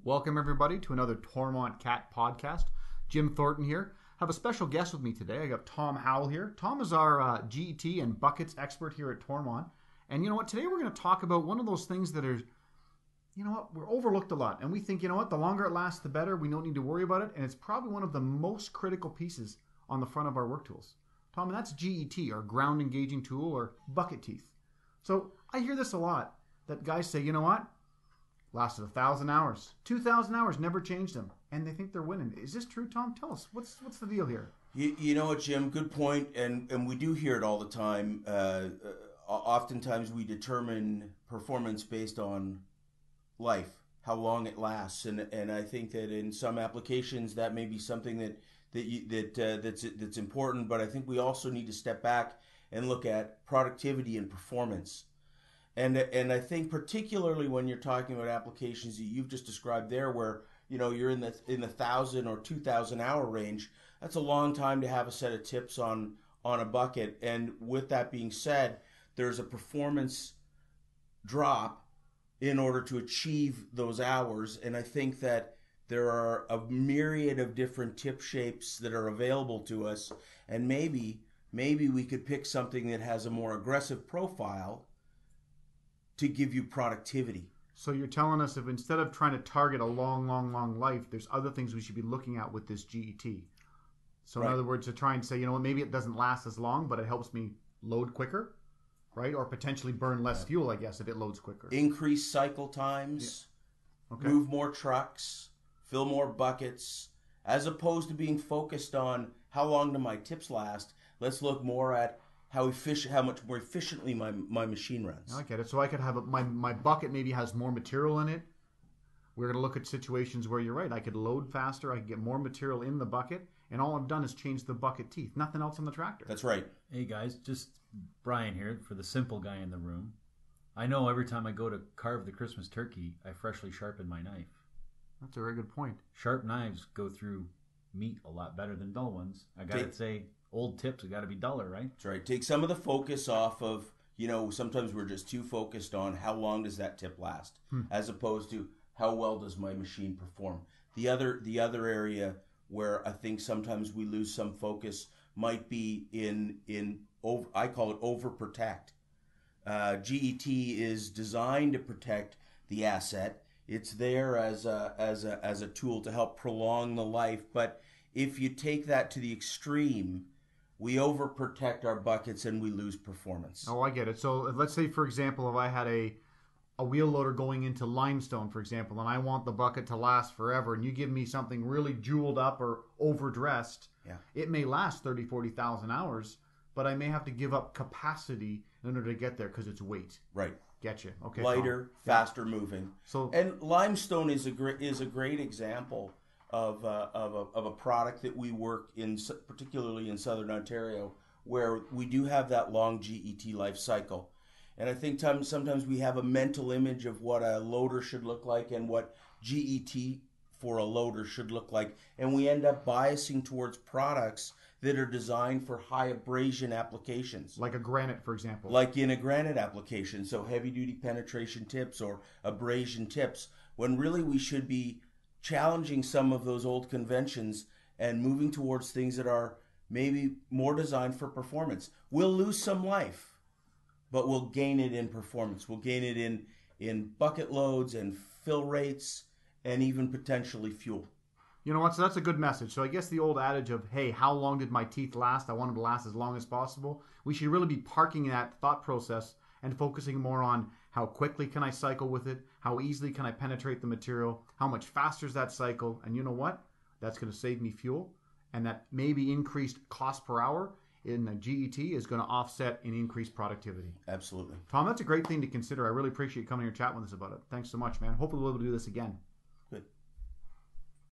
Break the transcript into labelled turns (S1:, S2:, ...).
S1: Welcome everybody to another Toromont Cat podcast. Jim Thornton here. Have a special guest with me today. I got Tom Howell here. Tom is our GET and buckets expert here at Toromont. And you know what? Today we're going to talk about one of those things that are, you know what, we're overlooked a lot. And we think, you know what, the longer it lasts, the better. We don't need to worry about it. And it's probably one of the most critical pieces on the front of our work tools. Tom, and that's GET, our ground engaging tool, or bucket teeth. So I hear this a lot, that guys say, you know what, lasted 1,000 hours, 2,000 hours, never changed them, and they think they're winning. Is this true, Tom? Tell us, what's the deal here?
S2: You know what, Jim, good point, and we do hear it all the time. Oftentimes we determine performance based on life, how long it lasts, and I think that in some applications that may be something that's important, but I think we also need to step back and look at productivity and performance. And I think particularly when you're talking about applications that you've just described there, where you know you're in the 1,000 or 2,000 hour range, that's a long time to have a set of tips on a bucket. And with that being said, there's a performance drop in order to achieve those hours. And I think that there are a myriad of different tip shapes that are available to us, and maybe we could pick something that has a more aggressive profile to give you productivity.
S1: So you're telling us if instead of trying to target a long life, there's other things we should be looking at with this GET. So in other words, to try and say, you know what, maybe it doesn't last as long, but it helps me load quicker, right? Or potentially burn less fuel, I guess, if it loads quicker.
S2: Increase cycle times, move more trucks, fill more buckets, as opposed to being focused on how long do my tips last. Let's look more at how much more efficiently my machine runs.
S1: I get it. So I could have my bucket maybe has more material in it. We're going to look at situations where you're right. I could load faster. I could get more material in the bucket, and all I've done is change the bucket teeth. Nothing else on the tractor.
S2: That's right.
S3: Hey guys, just Brian here for the simple guy in the room. I know every time I go to carve the Christmas turkey, I freshly sharpen my knife.
S1: That's a very good point.
S3: Sharp knives go through meat a lot better than dull ones. I gotta say, old tips have got to be duller, right?
S2: That's right. Take some of the focus off of, you know, sometimes we're just too focused on how long does that tip last, as opposed to how well does my machine perform. The other area where I think sometimes we lose some focus might be in I call it overprotect. GET is designed to protect the asset. It's there as a tool to help prolong the life, but if you take that to the extreme, we overprotect our buckets and we lose performance.
S1: Oh, I get it. So let's say, for example, if I had a wheel loader going into limestone, for example, and I want the bucket to last forever, and you give me something really jeweled up or overdressed, it may last 30, 40,000 hours, but I may have to give up capacity in order to get there because it's weight.
S2: Right.
S1: Get you. Okay.
S2: Lighter, faster moving. And limestone is a great example of a product that we work in, particularly in Southern Ontario, where we do have that long GET life cycle. And I think sometimes we have a mental image of what a loader should look like and what GET for a loader should look like, and we end up biasing towards products that are designed for high abrasion applications.
S1: Like a granite, for example.
S2: Like in a granite application, so heavy-duty penetration tips or abrasion tips, when really we should be challenging some of those old conventions and moving towards things that are maybe more designed for performance. We'll lose some life, but we'll gain it in performance. We'll gain it in bucket loads and fill rates and even potentially fuel.
S1: You know what? So that's a good message. So I guess the old adage of, hey, how long did my teeth last? I want them to last as long as possible. We should really be parking that thought process and focusing more on how quickly can I cycle with it? How easily can I penetrate the material? How much faster is that cycle? And you know what? That's going to save me fuel. And that maybe increased cost per hour in the GET is going to offset an increased productivity.
S2: Absolutely.
S1: Tom, that's a great thing to consider. I really appreciate you coming here and chatting with us about it. Thanks so much, man. Hopefully we'll be able to do this again.